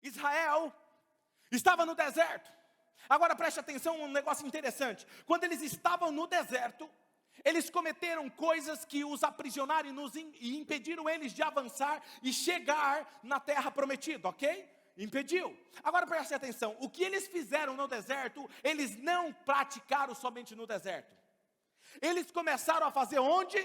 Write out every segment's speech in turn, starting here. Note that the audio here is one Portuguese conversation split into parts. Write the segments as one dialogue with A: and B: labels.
A: Israel estava no deserto. Agora preste atenção, um negócio interessante. Quando eles estavam no deserto, eles cometeram coisas que os aprisionaram e impediram eles de avançar e chegar na terra prometida, ok? Impediu. Agora preste atenção, o que eles fizeram no deserto, eles não praticaram somente no deserto. Eles começaram a fazer onde?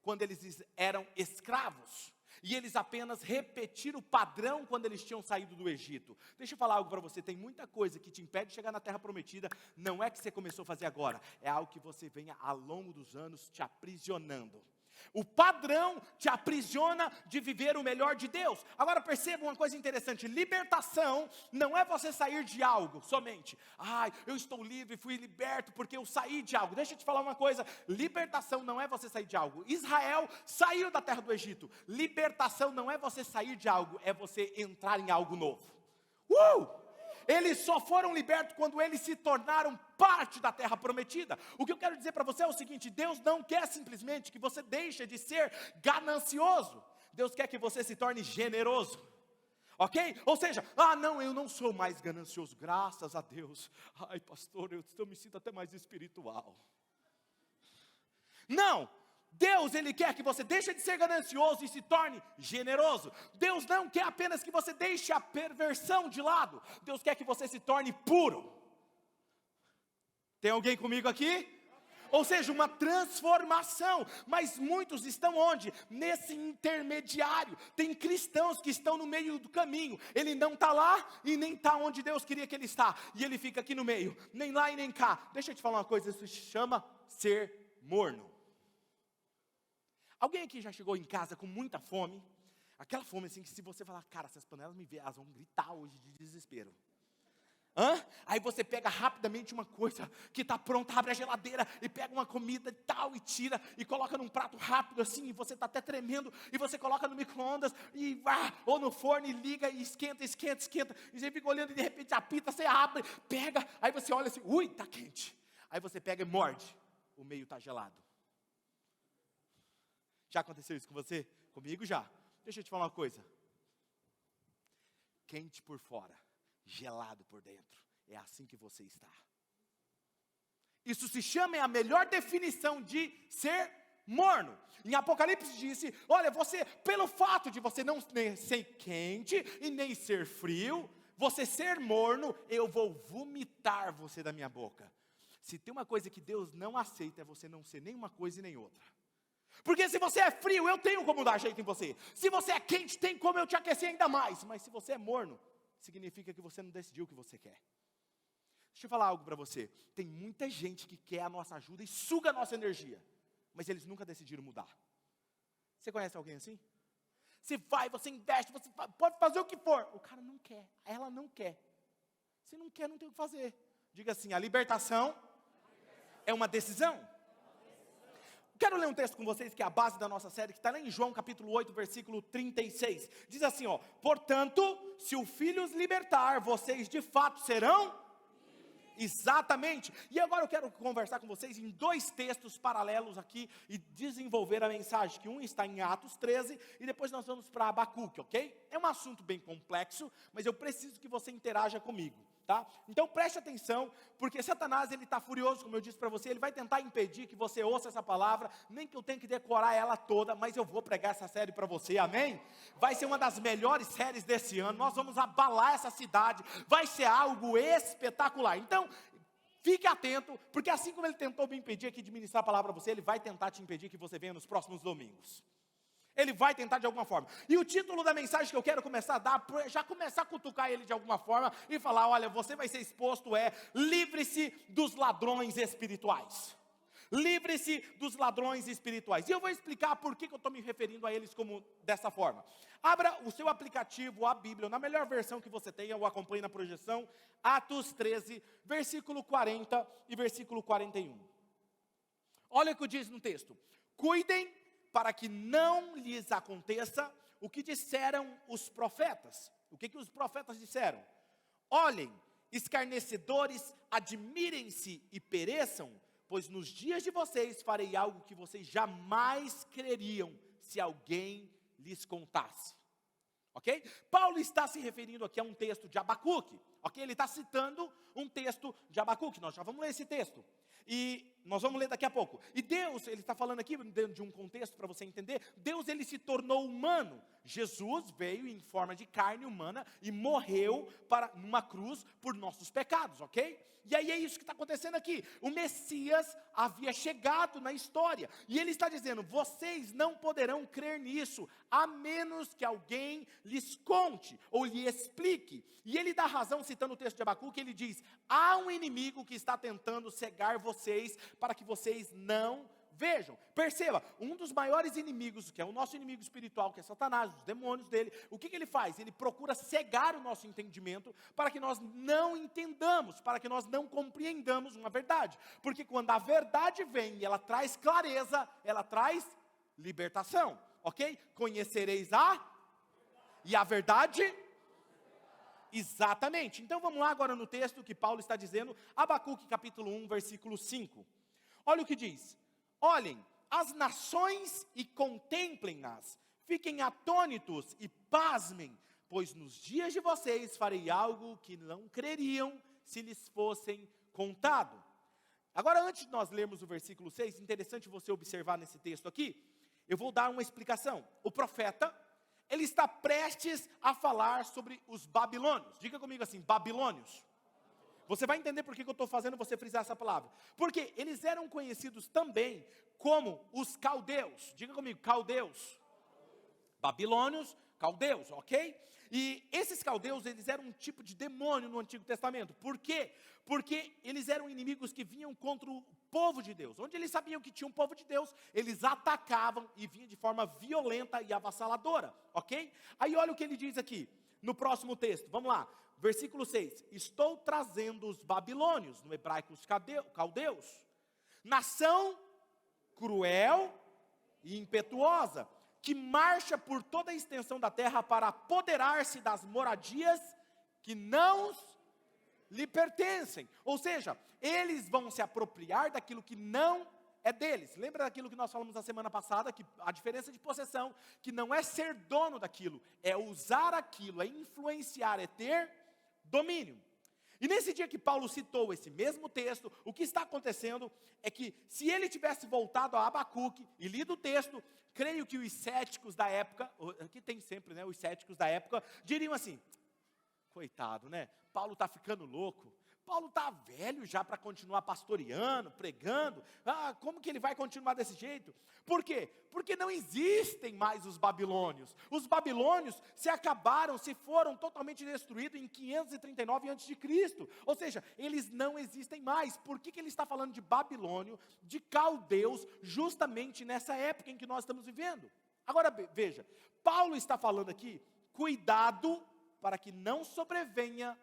A: Quando eles eram escravos. E eles apenas repetiram o padrão quando eles tinham saído do Egito. Deixa eu falar algo para você, tem muita coisa que te impede de chegar na terra prometida. Não é que você começou a fazer agora, é algo que você venha ao longo dos anos te aprisionando. O padrão te aprisiona de viver o melhor de Deus. Agora perceba uma coisa interessante, libertação não é você sair de algo somente. Eu estou livre, fui liberto porque eu saí de algo. Deixa eu te falar uma coisa, libertação não é você sair de algo. Israel saiu da terra do Egito. Libertação não é você sair de algo, é você entrar em algo novo. Eles só foram libertos quando eles se tornaram parte da terra prometida. O que eu quero dizer para você é o seguinte, Deus não quer simplesmente que você deixe de ser ganancioso. Deus quer que você se torne generoso. Ok? Ou seja, não, eu não sou mais ganancioso, graças a Deus. Pastor, eu me sinto até mais espiritual. Não! Deus, Ele quer que você deixe de ser ganancioso e se torne generoso. Deus não quer apenas que você deixe a perversão de lado. Deus quer que você se torne puro. Tem alguém comigo aqui? Ou seja, uma transformação. Mas muitos estão onde? Nesse intermediário. Tem cristãos que estão no meio do caminho. Ele não está lá e nem está onde Deus queria que ele está. E ele fica aqui no meio, nem lá e nem cá. Deixa eu te falar uma coisa, isso se chama ser morno. Alguém aqui já chegou em casa com muita fome? Aquela fome assim que se você falar, cara, essas panelas me veem, elas vão gritar hoje de desespero. Aí você pega rapidamente uma coisa que está pronta, abre a geladeira e pega uma comida e tal, e tira, e coloca num prato rápido assim, e você está até tremendo, e você coloca no micro-ondas, ou no forno, e liga, e esquenta, e você fica olhando, e de repente apita, você abre, pega, aí você olha assim, está quente. Aí você pega e morde, o meio está gelado. Já aconteceu isso com você? Comigo já. Deixa eu te falar uma coisa. Quente por fora, gelado por dentro. É assim que você está. Isso se chama, é a melhor definição de ser morno. Em Apocalipse disse, olha, você, pelo fato de você não ser quente e nem ser frio, você ser morno, eu vou vomitar você da minha boca. Se tem uma coisa que Deus não aceita, é você não ser nem uma coisa e nem outra. Porque se você é frio, eu tenho como dar jeito em você. Se você é quente, tem como eu te aquecer ainda mais. Mas se você é morno, significa que você não decidiu o que você quer. Deixa eu falar algo para você. Tem muita gente que quer a nossa ajuda e suga a nossa energia. Mas eles nunca decidiram mudar. Você conhece alguém assim? Você vai, você investe, você pode fazer o que for. O cara não quer, ela não quer. Se não quer, não tem o que fazer. Diga assim, a libertação é uma decisão. Quero ler um texto com vocês que é a base da nossa série, que está lá em João capítulo 8, versículo 36. Diz assim, portanto, se o Filho os libertar, vocês de fato serão? Exatamente. E agora eu quero conversar com vocês em dois textos paralelos aqui e desenvolver a mensagem, que um está em Atos 13 e depois nós vamos para Abacuque, ok? É um assunto bem complexo, mas eu preciso que você interaja comigo. Tá? Então preste atenção, porque Satanás ele está furioso, como eu disse para você, ele vai tentar impedir que você ouça essa palavra, nem que eu tenha que decorar ela toda, mas eu vou pregar essa série para você, amém? Vai ser uma das melhores séries desse ano, nós vamos abalar essa cidade, vai ser algo espetacular. Então, fique atento, porque assim como ele tentou me impedir aqui de ministrar a palavra para você, ele vai tentar te impedir que você venha nos próximos domingos. Ele vai tentar de alguma forma. E o título da mensagem que eu quero começar a dar, já começar a cutucar ele de alguma forma e falar, olha, você vai ser exposto, livre-se dos ladrões espirituais. Livre-se dos ladrões espirituais. E eu vou explicar por que eu estou me referindo a eles como dessa forma. Abra o seu aplicativo, a Bíblia, na melhor versão que você tenha, ou acompanhe na projeção, Atos 13, versículo 40 e versículo 41. Olha o que diz no texto. Cuidem para que não lhes aconteça o que disseram os profetas. O que os profetas disseram? Olhem, escarnecedores, admirem-se e pereçam, pois nos dias de vocês farei algo que vocês jamais creriam se alguém lhes contasse. ok? Paulo está se referindo aqui a um texto de Abacuque, ok? Ele está citando um texto de Abacuque, nós já vamos ler esse texto. E nós vamos ler daqui a pouco. E Deus, ele está falando aqui dentro de um contexto para você entender. Deus, ele se tornou humano. Jesus veio em forma de carne humana e morreu numa cruz por nossos pecados, ok? E aí é isso que está acontecendo aqui. O Messias havia chegado na história. E ele está dizendo, vocês não poderão crer nisso, a menos que alguém lhes conte ou lhe explique. E ele dá razão, citando o texto de Abacuque, ele diz, há um inimigo que está tentando cegar vocês, para que vocês não vejam. Perceba, um dos maiores inimigos, que é o nosso inimigo espiritual, que é Satanás, os demônios dele, o que ele faz? Ele procura cegar o nosso entendimento, para que nós não entendamos, para que nós não compreendamos uma verdade. Porque quando a verdade vem e ela traz clareza, ela traz libertação, ok? Conhecereis e a verdade. Exatamente. Então vamos lá agora no texto que Paulo está dizendo, Abacuque capítulo 1, versículo 5. Olha o que diz. Olhem as nações e contemplem-nas, fiquem atônitos e pasmem, pois nos dias de vocês farei algo que não creriam se lhes fossem contado. Agora, antes de nós lermos o versículo 6, interessante você observar nesse texto aqui, eu vou dar uma explicação. O profeta, ele está prestes a falar sobre os babilônios. Diga comigo assim, babilônios. Você vai entender por que eu estou fazendo você frisar essa palavra. Porque eles eram conhecidos também como os caldeus. Diga comigo, caldeus. Babilônios, caldeus, ok? E esses caldeus, eles eram um tipo de demônio no Antigo Testamento. Por quê? Porque eles eram inimigos que vinham contra o povo de Deus. Onde eles sabiam que tinha um povo de Deus, eles atacavam e vinham de forma violenta e avassaladora, ok? Aí olha o que ele diz aqui, no próximo texto, vamos lá. Versículo 6, estou trazendo os babilônios, no hebraico os caldeus, nação cruel e impetuosa, que marcha por toda a extensão da terra para apoderar-se das moradias que não lhe pertencem. Ou seja, eles vão se apropriar daquilo que não é deles. Lembra daquilo que nós falamos na semana passada, que a diferença de possessão, que não é ser dono daquilo, é usar aquilo, é influenciar, é ter domínio. E nesse dia que Paulo citou esse mesmo texto, o que está acontecendo é que se ele tivesse voltado a Abacuque e lido o texto, creio que os céticos da época, aqui tem sempre, né, os céticos da época, diriam assim, coitado, né, Paulo está ficando louco, Paulo está velho já para continuar pastoreando, pregando, como que ele vai continuar desse jeito? Por quê? Porque não existem mais os babilônios se acabaram, se foram totalmente destruídos em 539 a.C., ou seja, eles não existem mais. Por que ele está falando de Babilônio, de caldeus, justamente nessa época em que nós estamos vivendo? Agora veja, Paulo está falando aqui, cuidado para que não sobrevenha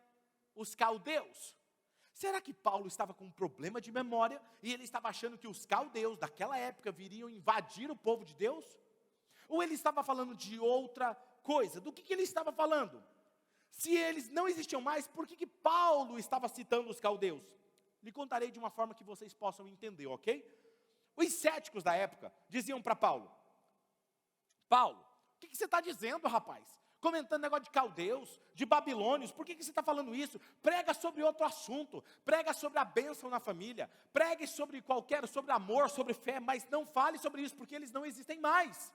A: os caldeus. Será que Paulo estava com um problema de memória e ele estava achando que os caldeus daquela época viriam invadir o povo de Deus? Ou ele estava falando de outra coisa? Do que ele estava falando? Se eles não existiam mais, por que Paulo estava citando os caldeus? Lhe contarei de uma forma que vocês possam entender, ok? Os céticos da época diziam para Paulo, Paulo, o que você está dizendo, rapaz? Comentando negócio de caldeus, de babilônios, por que você está falando isso? Prega sobre outro assunto, prega sobre a bênção na família, pregue sobre sobre amor, sobre fé, mas não fale sobre isso, porque eles não existem mais,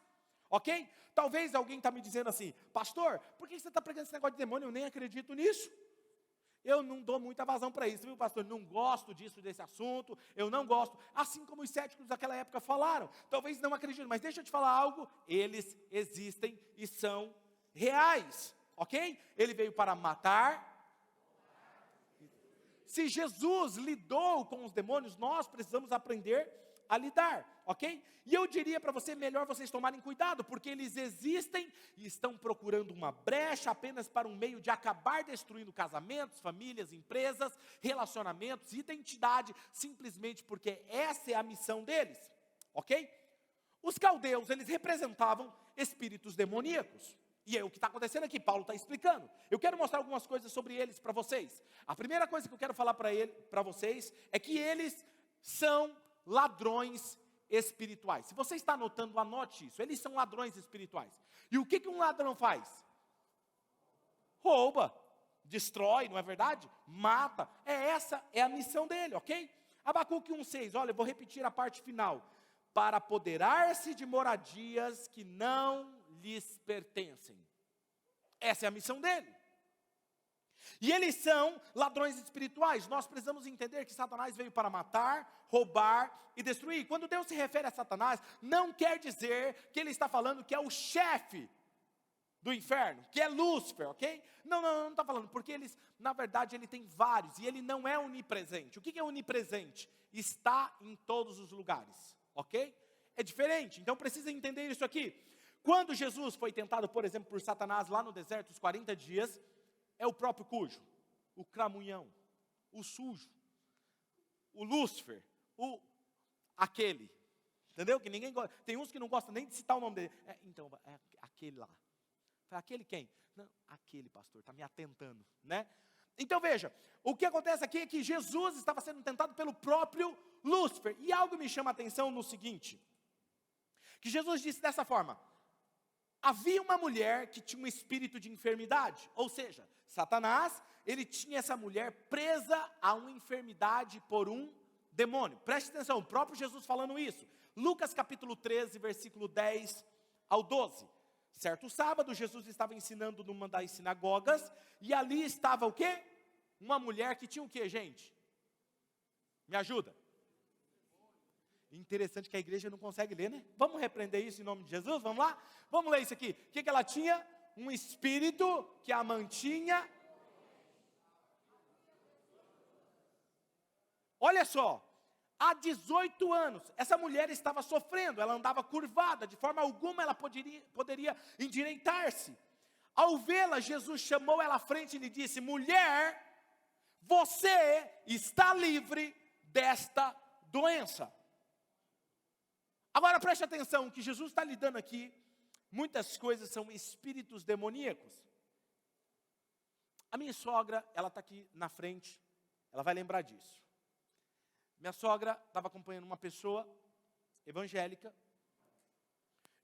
A: ok? Talvez alguém está me dizendo assim, pastor, por que você está pregando esse negócio de demônio? Eu nem acredito nisso. Eu não dou muita vazão para isso, viu, pastor? Não gosto desse assunto, eu não gosto. Assim como os céticos daquela época falaram, talvez não acreditem, mas deixa eu te falar algo, eles existem e são reais, ok? Ele veio para matar. Se Jesus lidou com os demônios, nós precisamos aprender a lidar, ok? E eu diria para você, melhor vocês tomarem cuidado, porque eles existem e estão procurando uma brecha apenas para um meio de acabar destruindo casamentos, famílias, empresas, relacionamentos, identidade, simplesmente porque essa é a missão deles, ok? Os caldeus, eles representavam espíritos demoníacos. E é o que está acontecendo aqui, Paulo está explicando. Eu quero mostrar algumas coisas sobre eles para vocês. A primeira coisa que eu quero falar para vocês é que eles são ladrões espirituais. Se você está anotando, anote isso. Eles são ladrões espirituais. E o que um ladrão faz? rouba, destrói, não é verdade? Mata. Essa é a missão dele, ok? Abacuque 1,6, olha, eu vou repetir a parte final. Para apoderar-se de moradias que não lhes pertencem. Essa é a missão dele. E eles são ladrões espirituais. Nós precisamos entender que Satanás veio para matar, roubar e destruir. Quando Deus se refere a Satanás, não quer dizer que ele está falando que é o chefe do inferno, que é Lúcifer, ok? Não está falando, porque eles, na verdade, ele tem vários, e ele não é onipresente. O que é onipresente? Está em todos os lugares, ok? É diferente, então precisa entender isso aqui. Quando Jesus foi tentado, por exemplo, por Satanás lá no deserto, os 40 dias, é o próprio cujo, o cramunhão, o sujo, o Lúcifer, aquele, entendeu? Que ninguém gosta, tem uns que não gostam nem de citar o nome dele. Então, é aquele lá. Aquele quem? Não, aquele pastor, está me atentando, né? Então veja, o que acontece aqui é que Jesus estava sendo tentado pelo próprio Lúcifer. E algo me chama a atenção no seguinte, que Jesus disse dessa forma: havia uma mulher que tinha um espírito de enfermidade, ou seja, Satanás, ele tinha essa mulher presa a uma enfermidade por um demônio. Preste atenção, o próprio Jesus falando isso. Lucas capítulo 13, versículo 10 ao 12. Certo sábado, Jesus estava ensinando numa das sinagogas, e ali estava o quê? Uma mulher que tinha o quê, gente? Me ajuda. Interessante que a igreja não consegue ler, né? Vamos repreender isso em nome de Jesus, vamos lá? Vamos ler isso aqui. O que ela tinha? Um espírito que a mantinha. Olha só. Há 18 anos, essa mulher estava sofrendo, ela andava curvada, de forma alguma ela poderia endireitar-se. Ao vê-la, Jesus chamou ela à frente e lhe disse: mulher, você está livre desta doença. Agora preste atenção, que Jesus está lidando aqui, muitas coisas são espíritos demoníacos. A minha sogra, ela está aqui na frente, ela vai lembrar disso. Minha sogra estava acompanhando uma pessoa evangélica,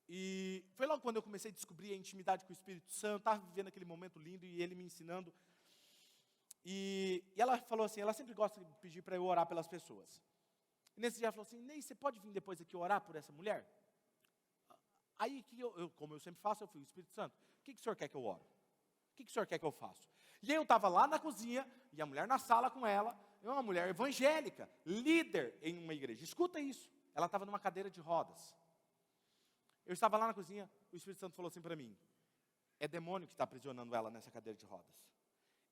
A: e foi logo quando eu comecei a descobrir a intimidade com o Espírito Santo, estava vivendo aquele momento lindo, e ele me ensinando, e ela falou assim, ela sempre gosta de pedir para eu orar pelas pessoas, e nesse dia ela falou assim: Ney, você pode vir depois aqui orar por essa mulher? Aí, como eu sempre faço, eu fui: Espírito Santo, o que o senhor quer que eu ore? O que o senhor quer que eu faça? E aí eu estava lá na cozinha, e a mulher na sala com ela, é uma mulher evangélica, líder em uma igreja. Escuta isso. Ela estava numa cadeira de rodas. Eu estava lá na cozinha, o Espírito Santo falou assim para mim: é demônio que está aprisionando ela nessa cadeira de rodas.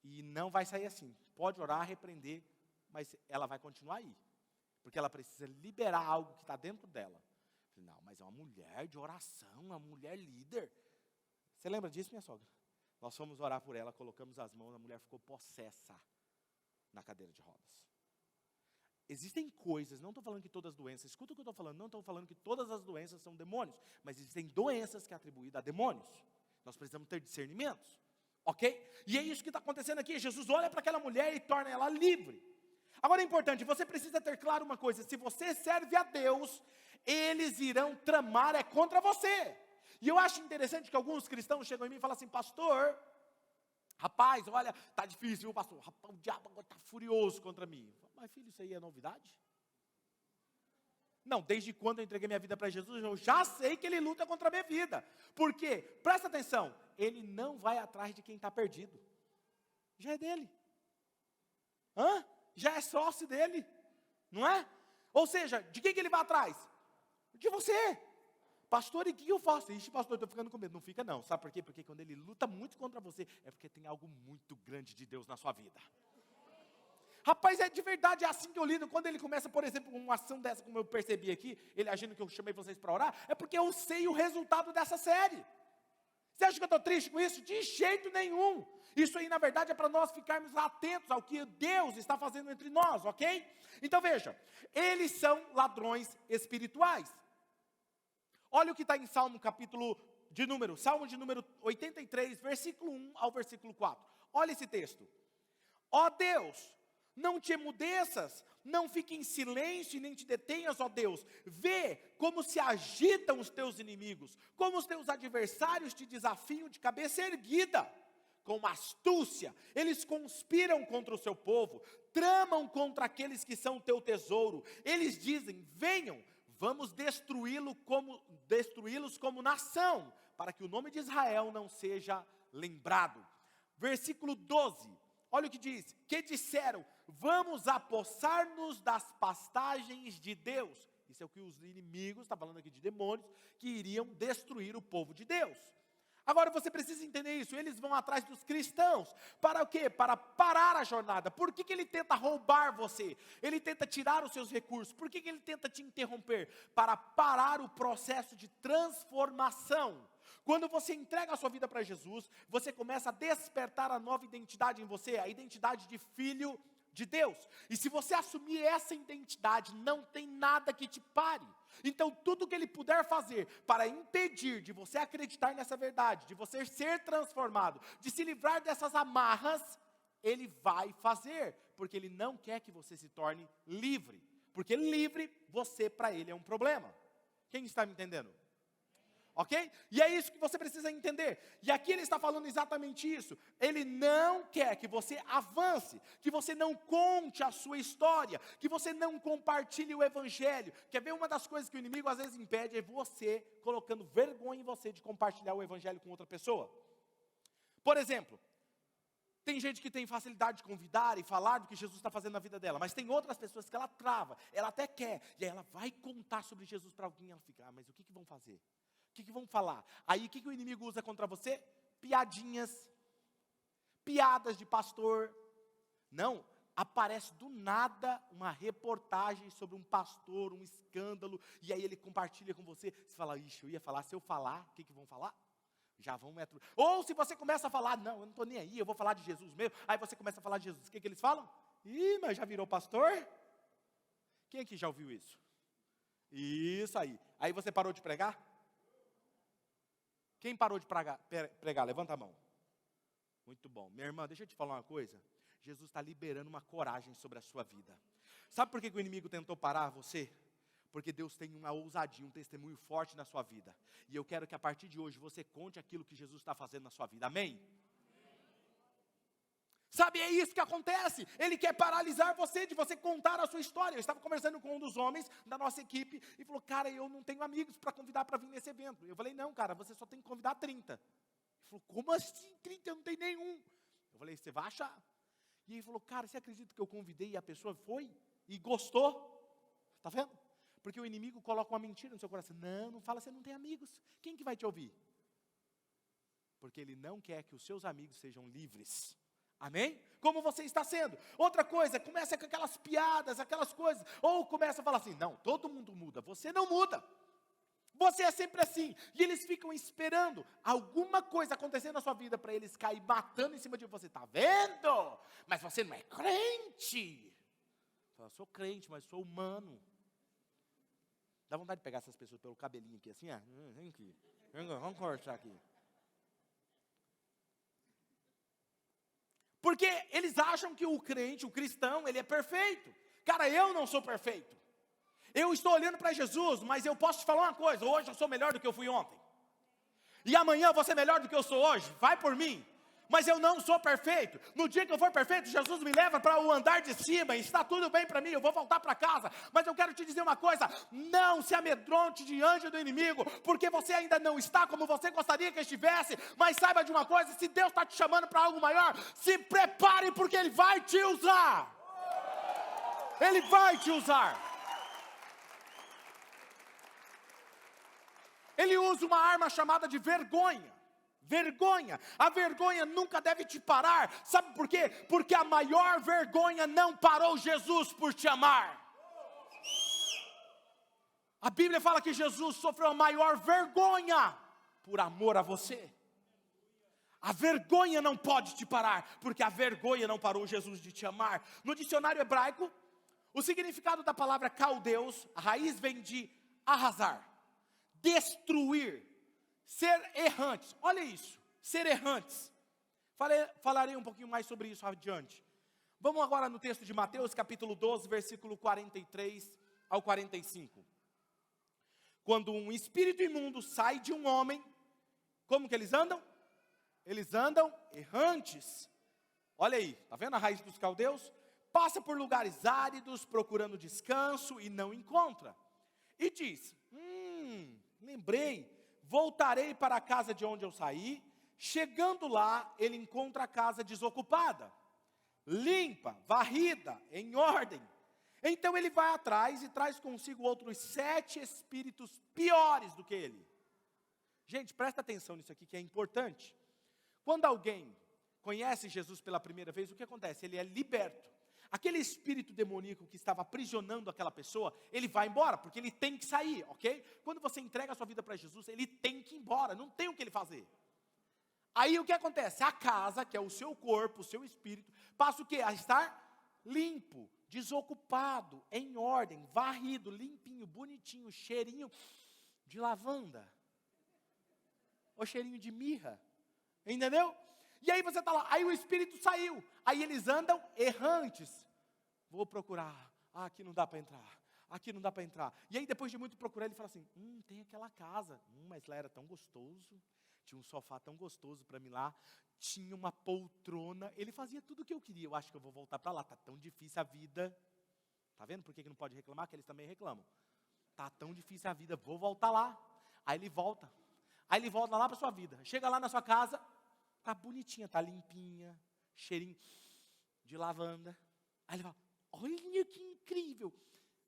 A: E não vai sair assim. Pode orar, repreender, mas ela vai continuar aí. Porque ela precisa liberar algo que está dentro dela. Eu falei: não, mas é uma mulher de oração, uma mulher líder. Você lembra disso, minha sogra? Nós fomos orar por ela, colocamos as mãos, a mulher ficou possessa na cadeira de rodas. Existem coisas, não estou falando que todas as doenças, escuta o que eu estou falando, não estou falando que todas as doenças são demônios, mas existem doenças que é atribuídas a demônios. Nós precisamos ter discernimentos, ok? E é isso que está acontecendo aqui. Jesus olha para aquela mulher e torna ela livre. Agora é importante, você precisa ter claro uma coisa: se você serve a Deus, eles irão tramar contra você. E eu acho interessante que alguns cristãos chegam em mim e falam assim: pastor, rapaz, olha, está difícil, pastor, rapaz, o diabo agora está furioso contra mim. Mas filho, isso aí é novidade? Não, desde quando eu entreguei minha vida para Jesus, eu já sei que ele luta contra a minha vida. Por quê? Presta atenção, ele não vai atrás de quem está perdido. Já é dele. Já é sócio dele, não é? Ou seja, de quem que ele vai atrás? De você. Pastor, e o que eu faço? Ixi, pastor, eu estou ficando com medo. Não fica não, sabe por quê? Porque quando ele luta muito contra você, é porque tem algo muito grande de Deus na sua vida. Rapaz, é de verdade, é assim que eu lido. Quando ele começa, por exemplo, uma ação dessa, como eu percebi aqui, ele agindo que eu chamei vocês para orar, é porque eu sei o resultado dessa série. Você acha que eu estou triste com isso? De jeito nenhum. Isso aí, na verdade, é para nós ficarmos atentos ao que Deus está fazendo entre nós, ok? Então veja, eles são ladrões espirituais. Olha o que está em Salmo de número 83, versículo 1 ao versículo 4. Olha esse texto. Ó Deus, não te emudeças, não fique em silêncio e nem te detenhas, ó Deus. Vê como se agitam os teus inimigos, como os teus adversários te desafiam de cabeça erguida. com astúcia, eles conspiram contra o seu povo, tramam contra aqueles que são teu tesouro. Eles dizem: venham, vamos destruí-los como nação, para que o nome de Israel não seja lembrado. Versículo 12, olha o que diz: que disseram: vamos apossar-nos das pastagens de Deus. Isso é o que os inimigos, está falando aqui de demônios, que iriam destruir o povo de Deus. Agora você precisa entender isso, eles vão atrás dos cristãos, para o quê? Para parar a jornada. Por que ele tenta roubar você? Ele tenta tirar os seus recursos. Por que ele tenta te interromper? Para parar o processo de transformação. Quando você entrega a sua vida para Jesus, você começa a despertar a nova identidade em você, a identidade de filho de Deus. E se você assumir essa identidade, não tem nada que te pare. Então tudo que ele puder fazer para impedir de você acreditar nessa verdade, de você ser transformado, de se livrar dessas amarras, ele vai fazer, porque ele não quer que você se torne livre. Porque livre, você para ele é um problema. Quem está me entendendo? Ok? E é isso que você precisa entender. E aqui ele está falando exatamente isso. Ele não quer que você avance, que você não conte a sua história, que você não compartilhe o evangelho. Quer ver, uma das coisas que o inimigo às vezes impede é você colocando vergonha em você de compartilhar o evangelho com outra pessoa. Por exemplo, tem gente que tem facilidade de convidar e falar do que Jesus está fazendo na vida dela, mas tem outras pessoas que ela trava, ela até quer, e aí ela vai contar sobre Jesus para alguém, e ela fica: mas o que vão fazer? O que vão falar? Aí o que o inimigo usa contra você? Piadinhas, piadas de pastor. Não, aparece do nada uma reportagem sobre um pastor, um escândalo, e aí ele compartilha com você. Você fala: ixi, eu ia falar, se eu falar, o que vão falar? Já vão metro. Ou se você começa a falar: não, eu não estou nem aí, eu vou falar de Jesus mesmo. Aí você começa a falar de Jesus, o que eles falam? Ih, mas já virou pastor? Quem aqui já ouviu isso? Isso aí. Aí você parou de pregar? Quem parou de pregar? Levanta a mão. Muito bom. Minha irmã, deixa eu te falar uma coisa. Jesus está liberando uma coragem sobre a sua vida. Sabe por que o inimigo tentou parar você? Porque Deus tem uma ousadia, um testemunho forte na sua vida. E eu quero que a partir de hoje você conte aquilo que Jesus está fazendo na sua vida. Amém? Sabe, é isso que acontece. Ele quer paralisar você, de você contar a sua história. Eu estava conversando com um dos homens da nossa equipe e falou: cara, eu não tenho amigos para convidar para vir nesse evento. Eu falei: não, cara, você só tem que convidar 30. Ele falou: como assim 30? Eu não tenho nenhum. Eu falei: você vai achar. E ele falou: cara, você acredita que eu convidei e a pessoa foi e gostou? Está vendo? Porque o inimigo coloca uma mentira no seu coração. Não, não fala, você não tem amigos. Quem que vai te ouvir? Porque ele não quer que os seus amigos sejam livres. Amém? Como você está sendo. Outra coisa, começa com aquelas piadas, aquelas coisas. Ou começa a falar assim: não, todo mundo muda. Você não muda. Você é sempre assim. E eles ficam esperando alguma coisa acontecer na sua vida para eles cair matando em cima de você. Está vendo? Mas você não é crente. Eu sou crente, mas sou humano. Dá vontade de pegar essas pessoas pelo cabelinho aqui assim, ó. Vem aqui. Vamos cortar aqui. Porque eles acham que o crente, o cristão, ele é perfeito. Cara, eu não sou perfeito. Eu estou olhando para Jesus, mas eu posso te falar uma coisa: hoje eu sou melhor do que eu fui ontem. E amanhã eu vou ser melhor do que eu sou hoje. Vai por mim. Mas eu não sou perfeito. No dia que eu for perfeito, Jesus me leva para o andar de cima, e está tudo bem para mim, eu vou voltar para casa. Mas eu quero te dizer uma coisa: não se amedronte diante do inimigo, porque você ainda não está como você gostaria que estivesse. Mas saiba de uma coisa: se Deus está te chamando para algo maior, se prepare, porque Ele vai te usar. Ele vai te usar. Ele usa uma arma chamada de vergonha. Vergonha. A vergonha nunca deve te parar. Sabe por quê? Porque a maior vergonha não parou Jesus por te amar. A Bíblia fala que Jesus sofreu a maior vergonha por amor a você. A vergonha não pode te parar, porque a vergonha não parou Jesus de te amar. No dicionário hebraico, o significado da palavra caldeus, a raiz vem de arrasar, destruir, ser errantes. Olha isso, ser errantes. Falarei um pouquinho mais sobre isso adiante. Vamos agora no texto de Mateus, capítulo 12, versículo 43 ao 45. Quando um espírito imundo sai de um homem, como que eles andam? eles andam errantes. Olha aí, está vendo a raiz dos caldeus? Passa por lugares áridos, procurando descanso e não encontra. E diz, lembrei, voltarei para a casa de onde eu saí. Chegando lá, ele encontra a casa desocupada, limpa, varrida, em ordem. Então ele vai atrás e traz consigo outros 7 espíritos piores do que ele. Gente, presta atenção nisso aqui que é importante. Quando alguém conhece Jesus pela primeira vez, o que acontece? Ele é liberto. Aquele espírito demoníaco que estava aprisionando aquela pessoa, ele vai embora, porque ele tem que sair, ok? Quando você entrega a sua vida para Jesus, ele tem que ir embora, não tem o que ele fazer. Aí o que acontece? A casa, que é o seu corpo, o seu espírito, passa o quê? A estar limpo, desocupado, em ordem, varrido, limpinho, bonitinho, cheirinho de lavanda. Ou cheirinho de mirra. Entendeu? E aí você está lá, aí o espírito saiu. Aí eles andam errantes. Vou procurar. Aqui não dá para entrar. Aqui não dá para entrar. E aí depois de muito procurar, ele fala assim, tem aquela casa. Mas lá era tão gostoso. Tinha um sofá tão gostoso para mim lá. Tinha uma poltrona. Ele fazia tudo o que eu queria. Eu acho que eu vou voltar para lá. Está tão difícil a vida. Está vendo por que não pode reclamar? Que eles também reclamam. Está tão difícil a vida. Vou voltar lá. Aí ele volta. Aí ele volta lá para sua vida. Chega lá na sua casa. Está bonitinha. Está limpinha. Cheirinho de lavanda. Aí ele fala, olha que incrível.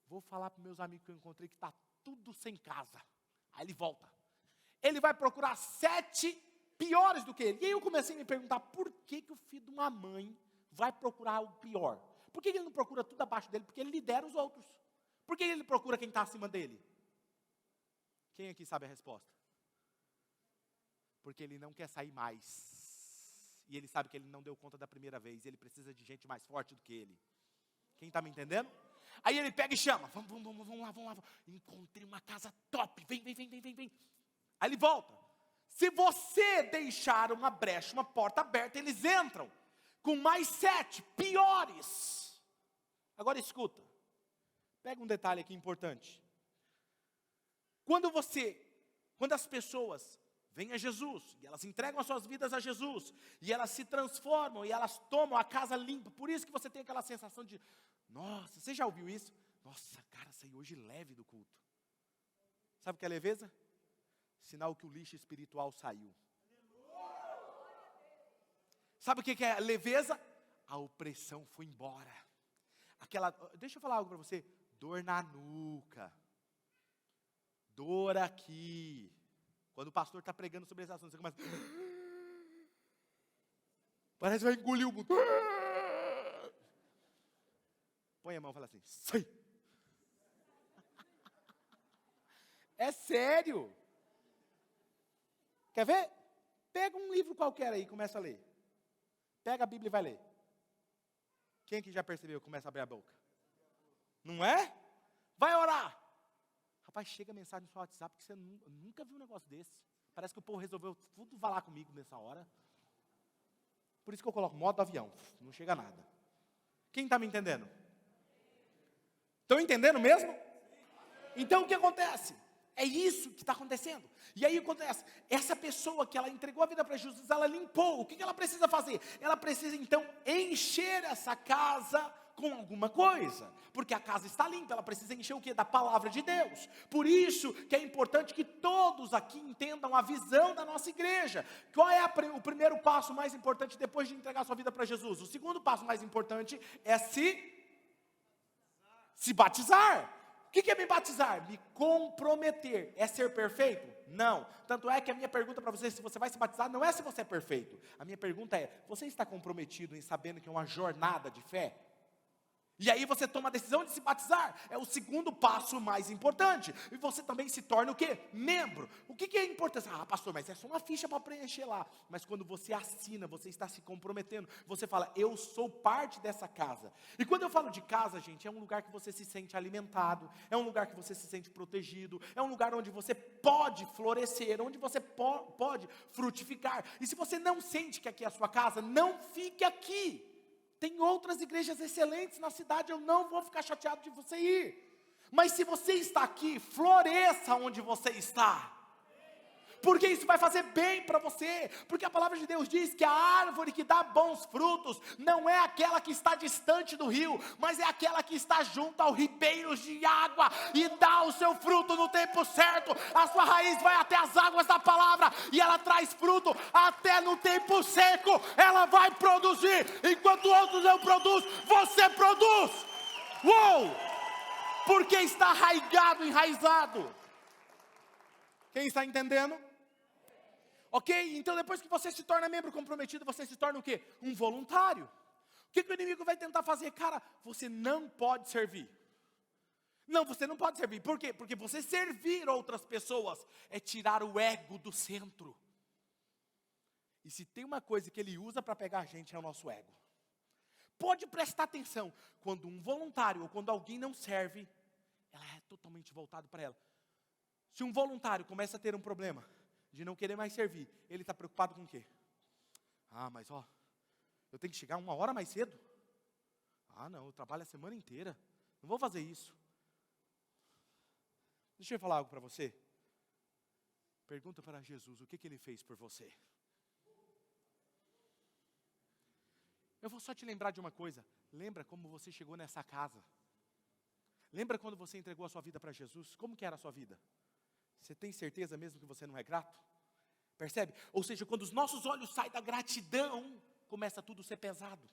A: Vou falar para meus amigos que eu encontrei que está tudo sem casa. Aí ele volta. Ele vai procurar 7 piores do que ele. E aí eu comecei a me perguntar, por que o filho de uma mãe vai procurar o pior? Por que ele não procura tudo abaixo dele? Porque ele lidera os outros. Por que ele procura quem está acima dele? Quem aqui sabe a resposta? Porque ele não quer sair mais. E ele sabe que ele não deu conta da primeira vez. Ele precisa de gente mais forte do que ele. Quem está me entendendo? Aí ele pega e chama. Vamos lá. Encontrei uma casa top. Vem. Aí ele volta. Se você deixar uma brecha, uma porta aberta, eles entram com mais 7 piores. Agora escuta. Pega um detalhe aqui importante. Quando as pessoas vêm a Jesus, e elas entregam as suas vidas a Jesus, e elas se transformam, e elas tomam a casa limpa, por isso que você tem aquela sensação de, nossa, você já ouviu isso? Nossa, cara, saí hoje leve do culto. Sabe o que é leveza? Sinal que o lixo espiritual saiu. Sabe o que é leveza? A opressão foi embora. Deixa eu falar algo para você. Dor na nuca. Dor aqui. Quando o pastor está pregando sobre esse assunto, você começa... Parece que vai engolir o mundo. Põe a mão e fala assim, sai. É sério. Quer ver? Pega um livro qualquer aí e começa a ler. Pega a Bíblia e vai ler. Quem que já percebeu que começa a abrir a boca? Não é? Vai orar. Rapaz, chega mensagem no seu WhatsApp que você nunca viu um negócio desse. Parece que o povo resolveu tudo falar comigo nessa hora. Por isso que eu coloco modo avião. Não chega nada. Quem está me entendendo? Estão entendendo mesmo? Então o que acontece? É isso que está acontecendo. E aí acontece, essa pessoa que ela entregou a vida para Jesus, ela limpou. O que ela precisa fazer? Ela precisa então encher essa casa com alguma coisa. Porque a casa está limpa, ela precisa encher o quê? Da palavra de Deus. Por isso que é importante que todos aqui entendam a visão da nossa igreja. Qual é o primeiro passo mais importante depois de entregar sua vida para Jesus? O segundo passo mais importante é se batizar. O que é me batizar? Me comprometer. É ser perfeito? Não. Tanto é que a minha pergunta para você, se você vai se batizar, não é se você é perfeito. A minha pergunta é, você está comprometido em sabendo que é uma jornada de fé? E aí você toma a decisão de se batizar. É o segundo passo mais importante. E você também se torna o quê? Membro. O que é importante? Ah, pastor, mas é só uma ficha para preencher lá. Mas quando você assina, você está se comprometendo. Você fala, eu sou parte dessa casa. E quando eu falo de casa, gente, é um lugar que você se sente alimentado. É um lugar que você se sente protegido. É um lugar onde você pode florescer. Onde você pode frutificar. E se você não sente que aqui é a sua casa, não fique aqui. Tem outras igrejas excelentes na cidade, eu não vou ficar chateado de você ir. Mas se você está aqui, floresça onde você está. Porque isso vai fazer bem para você. Porque a palavra de Deus diz que a árvore que dá bons frutos não é aquela que está distante do rio, mas é aquela que está junto aos ribeiros de água e dá o seu fruto no tempo certo. A sua raiz vai até as águas da palavra e ela traz fruto até no tempo seco. Ela vai produzir. Enquanto outros não produzem, você produz. Uou! Porque está arraigado, enraizado. Quem está entendendo? Ok? Então depois que você se torna membro comprometido, você se torna o quê? Um voluntário. O que o inimigo vai tentar fazer? Cara, você não pode servir. Não, você não pode servir. Por quê? Porque você servir outras pessoas é tirar o ego do centro. E se tem uma coisa que ele usa para pegar a gente, é o nosso ego. Pode prestar atenção. Quando um voluntário ou quando alguém não serve, ela é totalmente voltada para ela. Se um voluntário começa a ter um problema de não querer mais servir, ele está preocupado com o quê? Ah, mas eu tenho que chegar 1 hora mais cedo? Ah, não, eu trabalho a semana inteira. Não vou fazer isso. Deixa eu falar algo para você. Pergunta para Jesus, o que ele fez por você? Eu vou só te lembrar de uma coisa. Lembra como você chegou nessa casa? Lembra quando você entregou a sua vida para Jesus? Como que era a sua vida? Você tem certeza mesmo que você não é grato? Percebe? Ou seja, quando os nossos olhos saem da gratidão, começa tudo a ser pesado.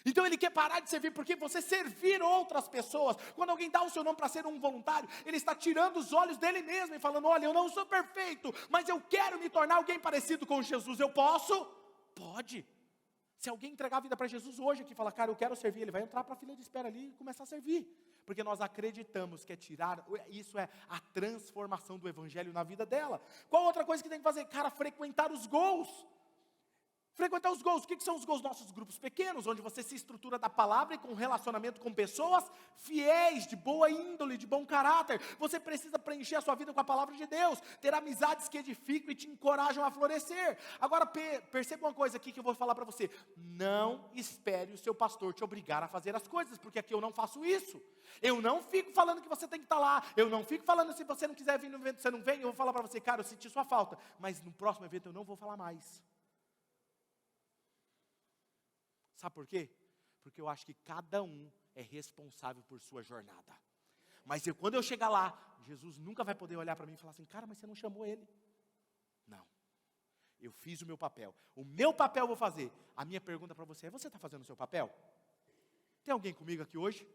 A: Então ele quer parar de servir, porque você servir outras pessoas, quando alguém dá o seu nome para ser um voluntário, ele está tirando os olhos dele mesmo e falando, olha, eu não sou perfeito, mas eu quero me tornar alguém parecido com Jesus, eu posso? Pode. Se alguém entregar a vida para Jesus hoje aqui e falar, cara, eu quero servir, ele vai entrar para a fila de espera ali e começar a servir. Porque nós acreditamos que isso é a transformação do evangelho na vida dela. Qual outra coisa que tem que fazer? Cara, frequentar os gols. Frequentar os gols, o que são os gols? Nossos grupos pequenos, onde você se estrutura da palavra e com relacionamento com pessoas fiéis, de boa índole, de bom caráter. Você precisa preencher a sua vida com a palavra de Deus, ter amizades que edificam e te encorajam a florescer. Agora perceba uma coisa aqui que eu vou falar para você. Não espere o seu pastor te obrigar a fazer as coisas, porque aqui eu não faço isso. Eu não fico falando que você tem que estar lá, eu não fico falando se você não quiser vir no evento, você não vem, eu vou falar para você, cara, eu senti sua falta, mas no próximo evento eu não vou falar mais. Sabe por quê? Porque eu acho que cada um é responsável por sua jornada. Mas quando eu chegar lá, Jesus nunca vai poder olhar para mim e falar assim, cara, mas você não chamou ele. Não. Eu fiz o meu papel. O meu papel eu vou fazer. A minha pergunta para você é, você está fazendo o seu papel? Tem alguém comigo aqui hoje?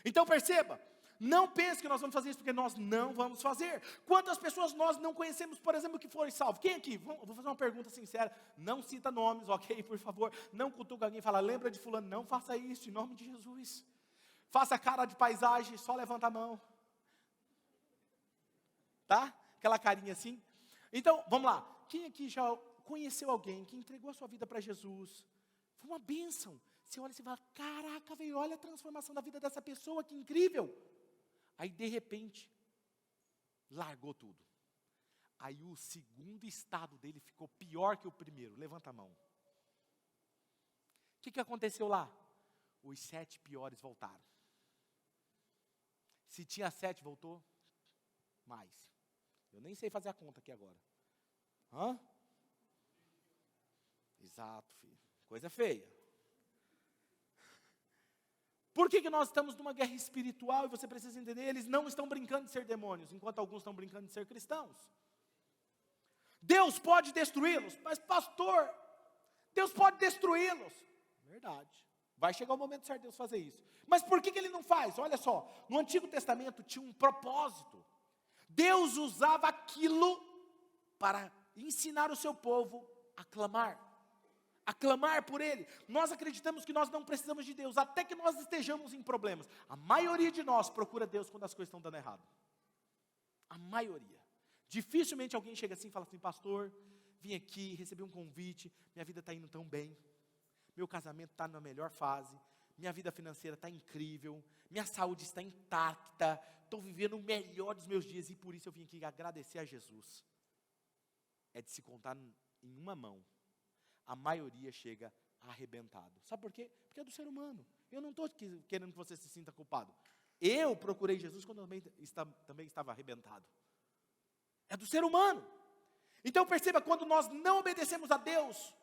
A: Então perceba, não pense que nós vamos fazer isso porque nós não vamos fazer. Quantas pessoas nós não conhecemos, por exemplo, que foram salvos? Quem aqui? Vou fazer uma pergunta sincera. Não cita nomes, ok, por favor. Não cutuca alguém e fala, lembra de fulano. Não faça isso, em nome de Jesus. Faça cara de paisagem, só levanta a mão. Tá? Aquela carinha assim. Então, vamos lá. Quem aqui já conheceu alguém que entregou a sua vida para Jesus? Foi uma bênção. Você olha e você fala, caraca, velho, olha a transformação da vida dessa pessoa, que incrível. Aí, de repente, largou tudo. Aí, o segundo estado dele ficou pior que o primeiro. Levanta a mão. O que aconteceu lá? Os 7 piores voltaram. Se tinha 7, voltou mais. Eu nem sei fazer a conta aqui agora. Hã? Exato, filho. Coisa feia. Por que nós estamos numa guerra espiritual? E você precisa entender, eles não estão brincando de ser demônios, enquanto alguns estão brincando de ser cristãos. Deus pode destruí-los, mas pastor, Deus pode destruí-los. Verdade. Vai chegar o momento certo de Deus fazer isso. Mas por que ele não faz? Olha só, no Antigo Testamento tinha um propósito. Deus usava aquilo para ensinar o seu povo a clamar por Ele. Nós acreditamos que nós não precisamos de Deus, até que nós estejamos em problemas. A maioria de nós procura Deus quando as coisas estão dando errado. A maioria. Dificilmente alguém chega assim e fala assim, pastor, vim aqui, recebi um convite, minha vida está indo tão bem, meu casamento está na melhor fase, minha vida financeira está incrível, minha saúde está intacta, estou vivendo o melhor dos meus dias e por isso eu vim aqui agradecer a Jesus. É de se contar em uma mão. A maioria chega arrebentado. Sabe por quê? Porque é do ser humano. Eu não estou querendo que você se sinta culpado. Eu procurei Jesus quando também estava arrebentado. É do ser humano. Então perceba, quando nós não obedecemos a Deus,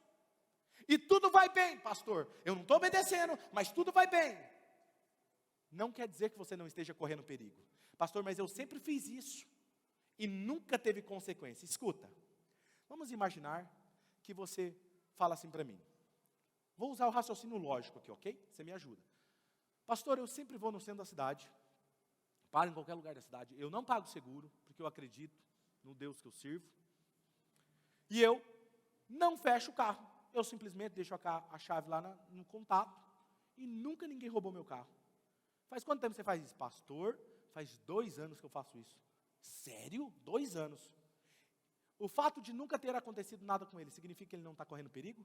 A: e tudo vai bem, pastor, eu não estou obedecendo, mas tudo vai bem. Não quer dizer que você não esteja correndo perigo. Pastor, mas eu sempre fiz isso, e nunca teve consequência. Escuta, vamos imaginar que você fala assim para mim. Vou usar o raciocínio lógico aqui, ok? Você me ajuda. Pastor, eu sempre vou no centro da cidade, paro em qualquer lugar da cidade, eu não pago seguro, porque eu acredito no Deus que eu sirvo, e eu não fecho o carro, eu simplesmente deixo a chave lá no contato, e nunca ninguém roubou meu carro. Faz quanto tempo você faz isso? Pastor, faz 2 anos que eu faço isso. Sério? 2 anos. O fato de nunca ter acontecido nada com ele, significa que ele não está correndo perigo?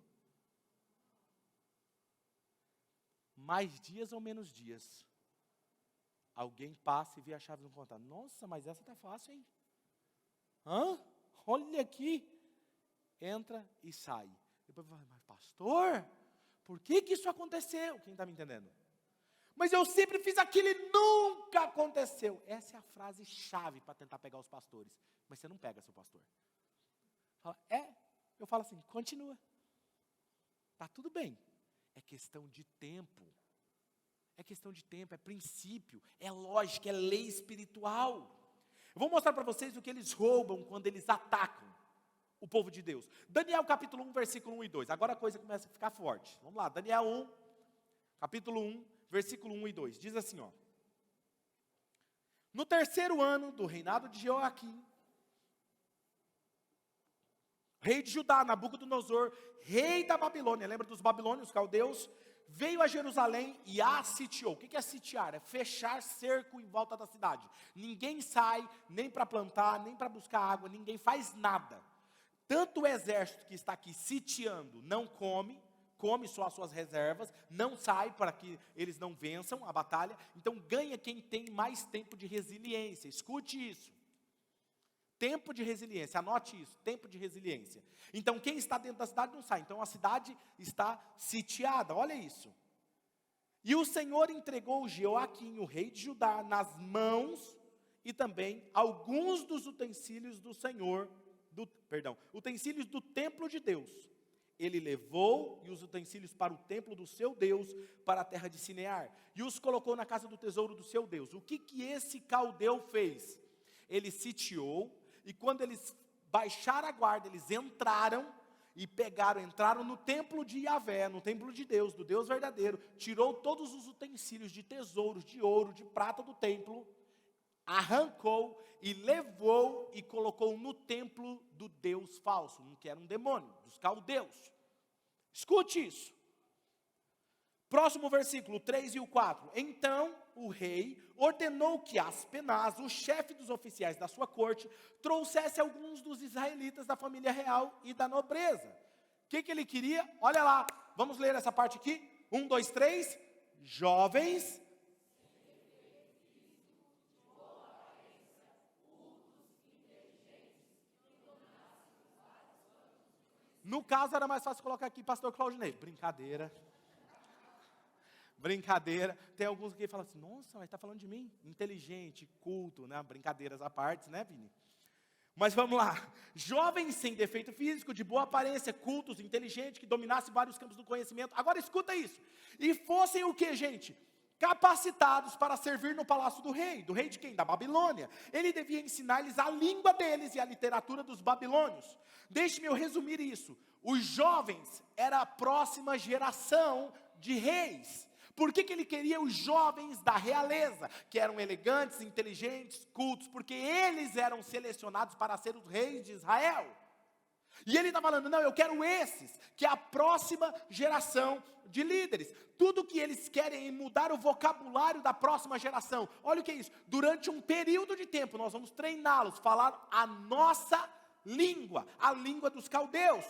A: Mais dias ou menos dias, alguém passa e vê a chave no contato. Nossa, mas essa está fácil, hein? Olha aqui. Entra e sai. Depois fala, mas pastor, por que isso aconteceu? Quem está me entendendo? Mas eu sempre fiz aquilo e nunca aconteceu. Essa é a frase chave para tentar pegar os pastores. Mas você não pega seu pastor. Fala, eu falo assim, continua. Está tudo bem. É questão de tempo. É questão de tempo, é princípio, é lógica, é lei espiritual. Eu vou mostrar para vocês o que eles roubam quando eles atacam o povo de Deus. Daniel capítulo 1, versículo 1 e 2. Agora a coisa começa a ficar forte. Vamos lá, Daniel 1, capítulo 1, versículo 1 e 2. Diz assim, ó. No 3º ano do reinado de Joaquim, rei de Judá, Nabucodonosor, rei da Babilônia, lembra dos babilônios, caldeus, veio a Jerusalém e a sitiou. O que é sitiar? É fechar cerco em volta da cidade. Ninguém sai, nem para plantar, nem para buscar água, ninguém faz nada. Tanto o exército que está aqui sitiando não come só as suas reservas, não sai para que eles não vençam a batalha, então ganha quem tem mais tempo de resiliência. Escute isso. Tempo de resiliência, anote isso, tempo de resiliência. Então quem está dentro da cidade não sai, então a cidade está sitiada, olha isso. E o Senhor entregou Jeoaquim, o rei de Judá, nas mãos, e também alguns dos utensílios do Senhor, utensílios do templo de Deus. Ele levou e os utensílios para o templo do seu Deus, para a terra de Sinear, e os colocou na casa do tesouro do seu Deus. O que esse caldeu fez? Ele sitiou, e quando eles baixaram a guarda, eles entraram no templo de Yahvé, no templo de Deus, do Deus verdadeiro, tirou todos os utensílios de tesouros, de ouro, de prata do templo, arrancou e levou e colocou no templo do Deus falso, que era um demônio, dos caldeus. Escute isso. Próximo versículo, 3 e o 4. Então o rei ordenou que Aspenaz, o chefe dos oficiais da sua corte, trouxesse alguns dos israelitas da família real e da nobreza. O que ele queria? Olha lá, vamos ler essa parte aqui. 1, 2, 3. Jovens. No caso era mais fácil colocar aqui pastor Claudinei. Brincadeira, tem alguns que falam assim, nossa, mas está falando de mim, inteligente, culto, né? Brincadeiras à parte, né, Vini? Mas vamos lá, jovens sem defeito físico, de boa aparência, cultos, inteligentes, que dominassem vários campos do conhecimento. Agora escuta isso, e fossem o que, gente? Capacitados para servir no palácio do rei de quem? Da Babilônia. Ele devia ensinar-lhes a língua deles e a literatura dos babilônios. Deixe-me eu resumir isso, os jovens era a próxima geração de reis. Por que ele queria os jovens da realeza, que eram elegantes, inteligentes, cultos? Porque eles eram selecionados para ser os reis de Israel. E ele está falando, não, eu quero esses, que é a próxima geração de líderes. Tudo que eles querem é mudar o vocabulário da próxima geração. Olha o que é isso, durante um período de tempo, nós vamos treiná-los, falar a nossa língua, a língua dos caldeus.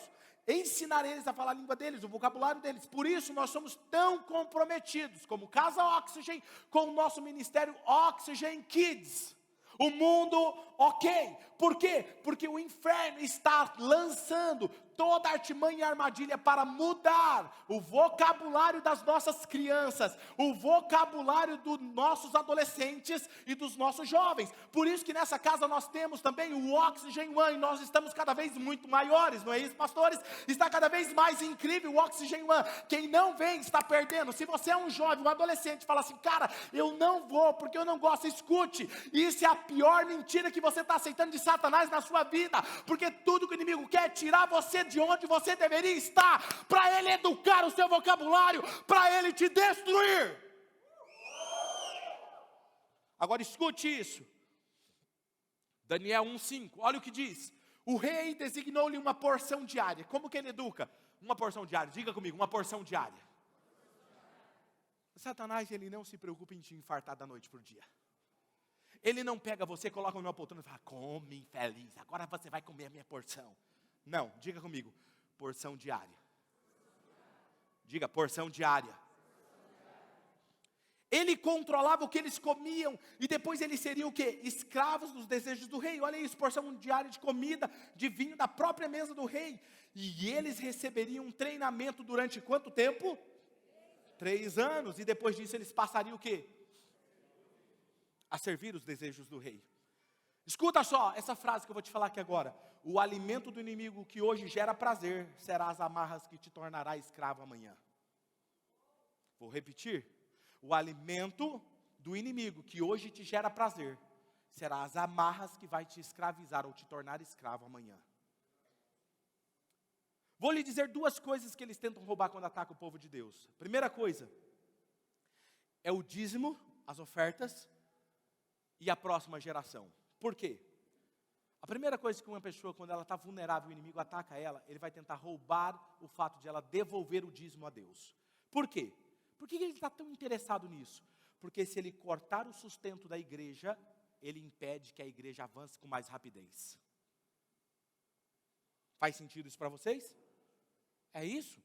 A: Ensinar eles a falar a língua deles, o vocabulário deles. Por isso nós somos tão comprometidos, como Casa Oxygen, com o nosso ministério Oxygen Kids. O mundo, ok. Por quê? Porque o inferno está lançando toda artimanha e armadilha para mudar o vocabulário das nossas crianças, o vocabulário dos nossos adolescentes e dos nossos jovens. Por isso que nessa casa nós temos também o Oxygen One, e nós estamos cada vez muito maiores, não é isso, pastores? Está cada vez mais incrível o Oxygen One. Quem não vem está perdendo. Se você é um jovem, um adolescente, fala assim, cara, eu não vou porque eu não gosto, escute, isso é a pior mentira que você está aceitando de Satanás na sua vida, porque tudo que o inimigo quer é tirar você de onde você deveria estar, para ele educar o seu vocabulário, para ele te destruir. Agora escute isso, Daniel 1:5, olha o que diz, o rei designou-lhe uma porção diária. Como que ele educa? Uma porção diária, diga comigo, uma porção diária. Satanás, ele não se preocupa em te infartar da noite por dia. Ele não pega você, coloca numa poltrona e fala, come infeliz, agora você vai comer a minha porção. Não, diga comigo, porção diária. Diga, porção diária. Ele controlava o que eles comiam, e depois eles seriam o quê? Escravos dos desejos do rei. Olha isso, porção diária de comida, de vinho da própria mesa do rei. E eles receberiam um treinamento durante quanto tempo? 3 anos, e depois disso eles passariam o quê? A servir os desejos do rei. Escuta só, essa frase que eu vou te falar aqui agora. O alimento do inimigo que hoje gera prazer, será as amarras que te tornará escravo amanhã. Vou repetir. O alimento do inimigo que hoje te gera prazer, será as amarras que vai te escravizar ou te tornar escravo amanhã. Vou lhe dizer 2 coisas que eles tentam roubar quando atacam o povo de Deus. Primeira coisa, é o dízimo, as ofertas, e a próxima geração. Por quê? A primeira coisa que uma pessoa, quando ela está vulnerável, o inimigo ataca ela, ele vai tentar roubar o fato de ela devolver o dízimo a Deus. Por quê? Por que ele está tão interessado nisso? Porque se ele cortar o sustento da igreja, ele impede que a igreja avance com mais rapidez. Faz sentido isso para vocês? É isso?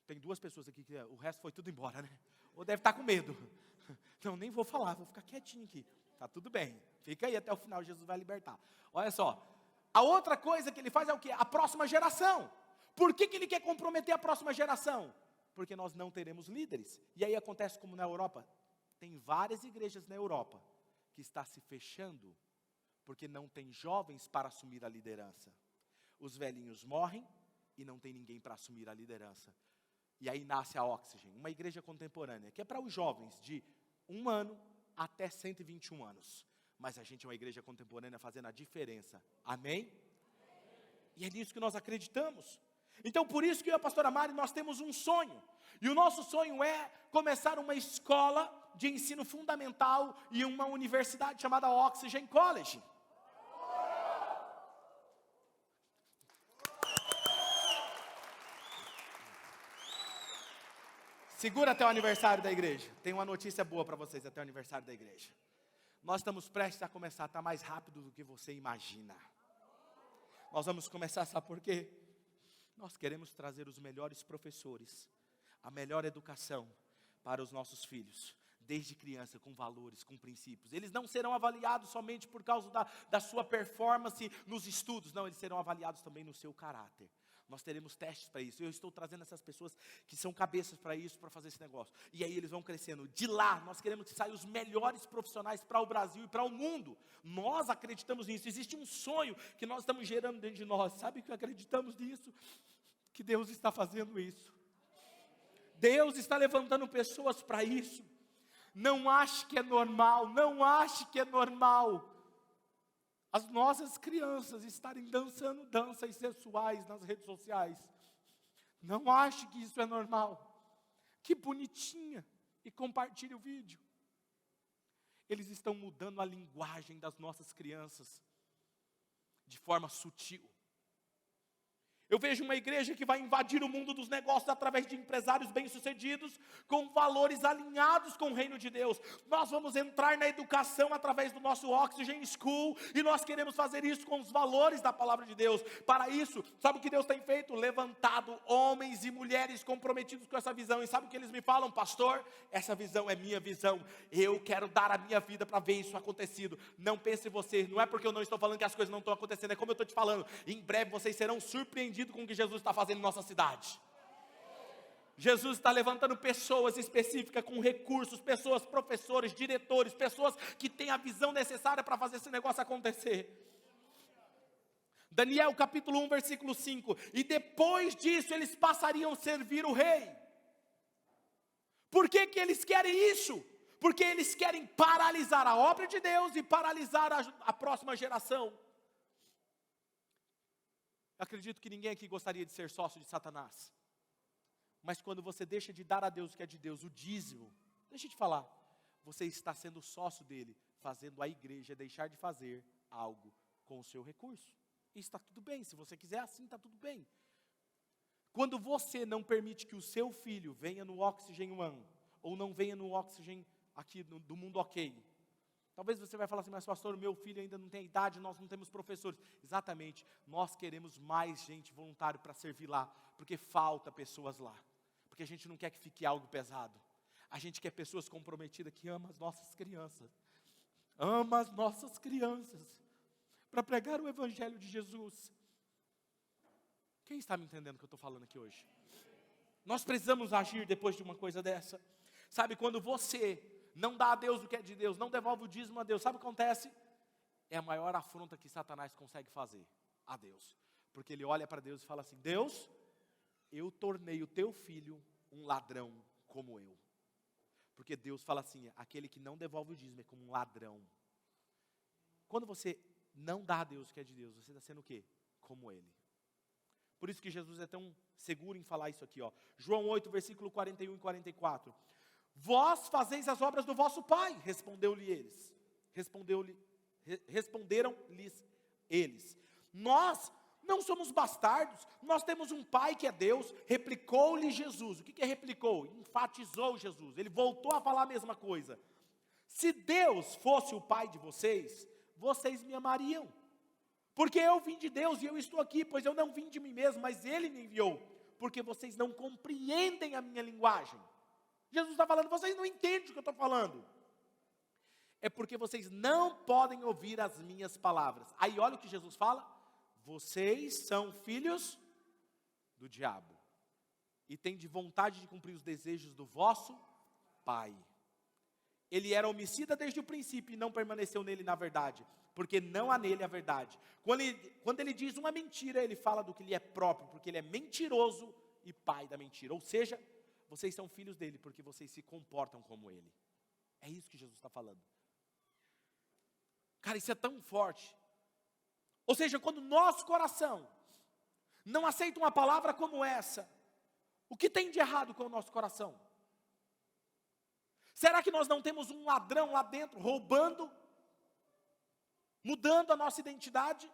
A: Tem 2 pessoas aqui, que o resto foi tudo embora, né? Ou deve estar com medo. Não, nem vou falar, vou ficar quietinho aqui. Tá tudo bem, fica aí até o final, Jesus vai libertar. Olha só, a outra coisa que ele faz é o quê? A próxima geração. Por que ele quer comprometer a próxima geração? Porque nós não teremos líderes. E aí acontece como na Europa. Tem várias igrejas na Europa que está se fechando, porque não tem jovens para assumir a liderança. Os velhinhos morrem e não tem ninguém para assumir a liderança. E aí nasce a Oxygen, uma igreja contemporânea, que é para os jovens de 1 ano até 121 anos. Mas a gente é uma igreja contemporânea fazendo a diferença. Amém? E é nisso que nós acreditamos. Então por isso que eu e a pastora Mari, nós temos um sonho. E o nosso sonho é começar uma escola de ensino fundamental e uma universidade chamada Oxygen College. Segura até o aniversário da igreja. Tem uma notícia boa para vocês até o aniversário da igreja. Nós estamos prestes a começar, está mais rápido do que você imagina. Nós vamos começar, sabe por quê? Nós queremos trazer os melhores professores, a melhor educação para os nossos filhos, desde criança, com valores, com princípios. Eles não serão avaliados somente por causa da sua performance nos estudos, não, eles serão avaliados também no seu caráter. Nós teremos testes para isso. Eu estou trazendo essas pessoas que são cabeças para isso, para fazer esse negócio. E aí eles vão crescendo. De lá, nós queremos que saiam os melhores profissionais para o Brasil e para o mundo. Nós acreditamos nisso. Existe um sonho que nós estamos gerando dentro de nós. Sabe que acreditamos nisso? Que Deus está fazendo isso. Deus está levantando pessoas para isso. Não ache que é normal. Não ache que é normal as nossas crianças estarem dançando danças sensuais nas redes sociais. Não ache que isso é normal. Que bonitinha. E compartilhe o vídeo. Eles estão mudando a linguagem das nossas crianças de forma sutil. Eu vejo uma igreja que vai invadir o mundo dos negócios através de empresários bem-sucedidos, com valores alinhados com o reino de Deus. Nós vamos entrar na educação através do nosso Oxygen School, e nós queremos fazer isso com os valores da palavra de Deus. Para isso, sabe o que Deus tem feito? Levantado homens e mulheres comprometidos com essa visão. E sabe o que eles me falam? Pastor, essa visão é minha visão. Eu quero dar a minha vida para ver isso acontecido. Não pense você, não é porque eu não estou falando que as coisas não estão acontecendo, é como eu estou te falando. Em breve vocês serão surpreendidos surpreendido com o que Jesus está fazendo em nossa cidade. Jesus está levantando pessoas específicas com recursos, pessoas, professores, diretores, pessoas que têm a visão necessária para fazer esse negócio acontecer. Daniel capítulo 1, versículo 5. E depois disso eles passariam a servir o rei. Por que que eles querem isso? Porque eles querem paralisar a obra de Deus e paralisar a próxima geração. Eu acredito que ninguém aqui gostaria de ser sócio de Satanás. Mas quando você deixa de dar a Deus o que é de Deus, o dízimo, deixa eu te falar, você está sendo sócio dele, fazendo a igreja deixar de fazer algo com o seu recurso. Isso está tudo bem, se você quiser assim, está tudo bem. Quando você não permite que o seu filho venha no Oxygen One, ou não venha no Oxygen aqui do Mundo Ok. Talvez você vai falar assim, mas pastor, meu filho ainda não tem idade, nós não temos professores. Exatamente, nós queremos mais gente voluntária para servir lá, porque falta pessoas lá. Porque a gente não quer que fique algo pesado. A gente quer pessoas comprometidas que amam as nossas crianças. Ama as nossas crianças. Para pregar o Evangelho de Jesus. Quem está me entendendo o que eu estou falando aqui hoje? Nós precisamos agir depois de uma coisa dessa. Sabe, quando você não dá a Deus o que é de Deus, não devolve o dízimo a Deus, sabe o que acontece? É a maior afronta que Satanás consegue fazer a Deus. Porque ele olha para Deus e fala assim, Deus, eu tornei o teu filho um ladrão como eu. Porque Deus fala assim, aquele que não devolve o dízimo é como um ladrão. Quando você não dá a Deus o que é de Deus, você está sendo o quê? Como ele. Por isso que Jesus é tão seguro em falar isso aqui, ó. João 8, versículo 41 e 44. Vós fazeis as obras do vosso pai, responderam-lhes eles. Nós não somos bastardos, nós temos um pai que é Deus. Replicou-lhe Jesus. O que replicou? Enfatizou Jesus, ele voltou a falar a mesma coisa. Se Deus fosse o pai de vocês, vocês me amariam. Porque eu vim de Deus e eu estou aqui, pois eu não vim de mim mesmo, mas Ele me enviou. Porque vocês não compreendem a minha linguagem. Jesus está falando, vocês não entendem o que eu estou falando. É porque vocês não podem ouvir as minhas palavras. Aí olha o que Jesus fala. Vocês são filhos do diabo. E têm de vontade de cumprir os desejos do vosso pai. Ele era homicida desde o princípio e não permaneceu nele na verdade. Porque não há nele a verdade. Quando ele diz uma mentira, ele fala do que lhe é próprio, porque ele é mentiroso e pai da mentira. Ou seja, vocês são filhos dele, porque vocês se comportam como ele. É isso que Jesus está falando. Cara, isso é tão forte. Ou seja, quando o nosso coração não aceita uma palavra como essa, o que tem de errado com o nosso coração? Será que nós não temos um ladrão lá dentro, roubando, mudando a nossa identidade?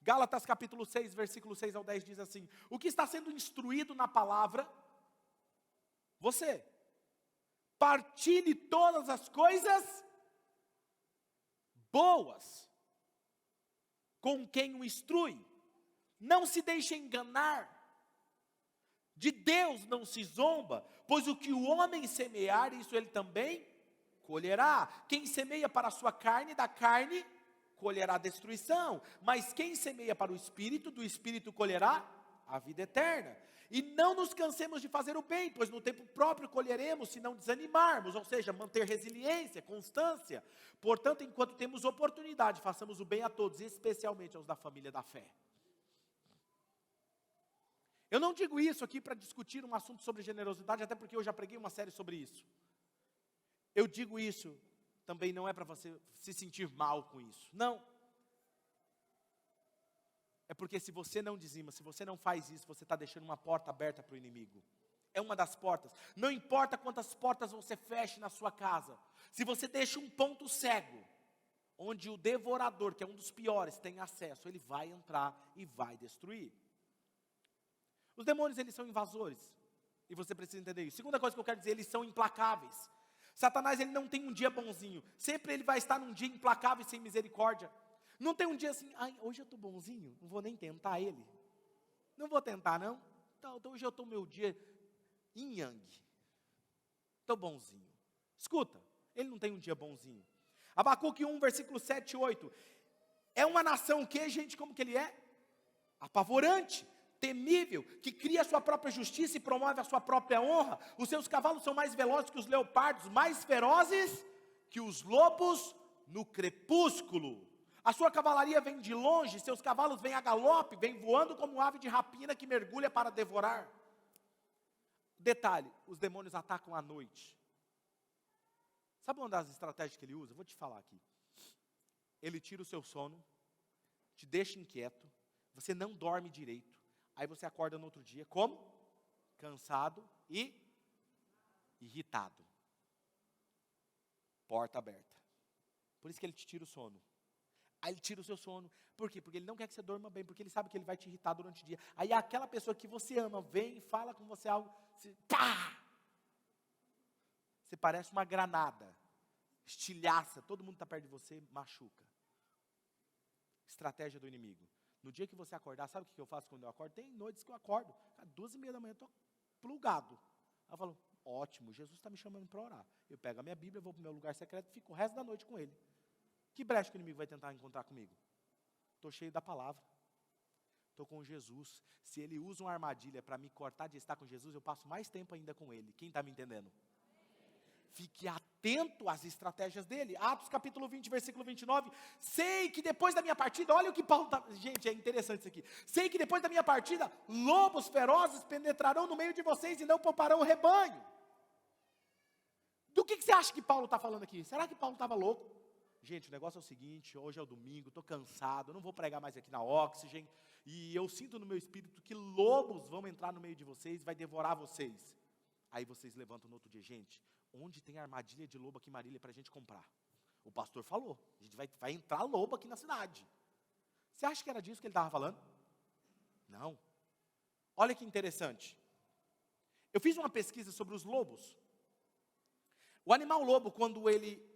A: Gálatas capítulo 6, versículo 6 ao 10 diz assim, o que está sendo instruído na palavra, você, partilhe todas as coisas boas com quem o instrui, não se deixe enganar, de Deus não se zomba, pois o que o homem semear, isso ele também colherá. Quem semeia para a sua carne, da carne colherá destruição, mas quem semeia para o Espírito, do Espírito colherá a vida eterna. E não nos cansemos de fazer o bem, pois no tempo próprio colheremos, se não desanimarmos, ou seja, manter resiliência, constância. Portanto, enquanto temos oportunidade, façamos o bem a todos, especialmente aos da família da fé. Eu não digo isso aqui para discutir um assunto sobre generosidade, até porque eu já preguei uma série sobre isso. Eu digo isso também não é para você se sentir mal com isso, não. É porque se você não dizima, se você não faz isso, você está deixando uma porta aberta para o inimigo. É uma das portas. Não importa quantas portas você feche na sua casa. Se você deixa um ponto cego, onde o devorador, que é um dos piores, tem acesso, ele vai entrar e vai destruir. Os demônios, eles são invasores. E você precisa entender isso. Segunda coisa que eu quero dizer, eles são implacáveis. Satanás, ele não tem um dia bonzinho. Sempre ele vai estar num dia implacável e sem misericórdia. Não tem um dia assim, ai, hoje eu estou bonzinho, não vou nem tentar ele. Não vou tentar, não. Então hoje eu estou meu dia yin yang. Estou bonzinho. Escuta, ele não tem um dia bonzinho. Abacuque 1, versículo 7 e 8. É uma nação que, gente, como que ele é? Apavorante, temível, que cria a sua própria justiça e promove a sua própria honra. Os seus cavalos são mais velozes que os leopardos, mais ferozes que os lobos no crepúsculo. A sua cavalaria vem de longe, seus cavalos vêm a galope, vêm voando como ave de rapina que mergulha para devorar. Detalhe, os demônios atacam à noite. Sabe uma das estratégias que ele usa? Eu vou te falar aqui. Ele tira o seu sono, te deixa inquieto, você não dorme direito, aí você acorda no outro dia, como? Cansado e irritado. Porta aberta. Por isso que ele te tira o sono. Aí ele tira o seu sono. Por quê? Porque ele não quer que você durma bem, porque ele sabe que ele vai te irritar durante o dia. Aí aquela pessoa que você ama vem e fala com você algo, pá! Você parece uma granada, estilhaça, todo mundo está perto de você, machuca. Estratégia do inimigo. No dia que você acordar, sabe o que eu faço quando eu acordo? Tem noites que eu acordo, às 2:30 da manhã, eu estou plugado. Aí eu falo, ótimo, Jesus está me chamando para orar. Eu pego a minha Bíblia, vou para o meu lugar secreto e fico o resto da noite com ele. Que brecha que o inimigo vai tentar encontrar comigo? Estou cheio da palavra. Estou com Jesus. Se ele usa uma armadilha para me cortar de estar com Jesus, eu passo mais tempo ainda com ele. Quem está me entendendo? Fique atento às estratégias dele. Atos capítulo 20, versículo 29. Sei que depois da minha partida, olha o que Paulo está... Gente, é interessante isso aqui. Sei que depois da minha partida, lobos ferozes penetrarão no meio de vocês e não pouparão o rebanho. Do que você acha que Paulo está falando aqui? Será que Paulo estava louco? Gente, o negócio é o seguinte, hoje é o domingo, estou cansado, não vou pregar mais aqui na Oxygen, e eu sinto no meu espírito que lobos vão entrar no meio de vocês, vai devorar vocês. Aí vocês levantam no outro dia, gente, onde tem armadilha de lobo aqui em Marília para a gente comprar? O pastor falou, a gente vai entrar lobo aqui na cidade. Você acha que era disso que ele estava falando? Não. Olha que interessante. Eu fiz uma pesquisa sobre os lobos. O animal lobo, quando ele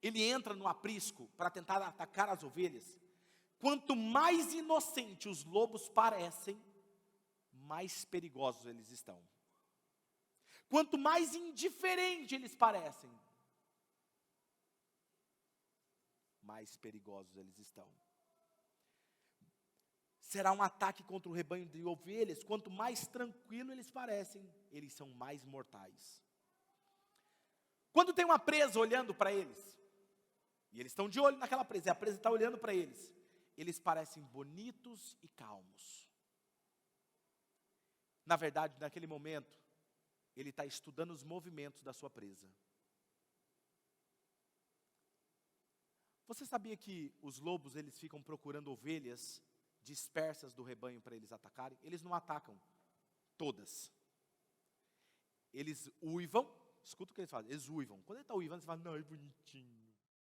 A: entra no aprisco para tentar atacar as ovelhas, quanto mais inocentes os lobos parecem, mais perigosos eles estão. Quanto mais indiferente eles parecem, mais perigosos eles estão. Será um ataque contra o rebanho de ovelhas, quanto mais tranquilo eles parecem, eles são mais mortais. Quando tem uma presa olhando para eles, e eles estão de olho naquela presa, e a presa está olhando para eles, eles parecem bonitos e calmos. Na verdade, naquele momento, ele está estudando os movimentos da sua presa. Você sabia que os lobos, eles ficam procurando ovelhas dispersas do rebanho para eles atacarem? Eles não atacam todas. Eles uivam, escuta o que eles fazem, eles uivam. Quando ele está uivando, você fala, não, é bonitinho.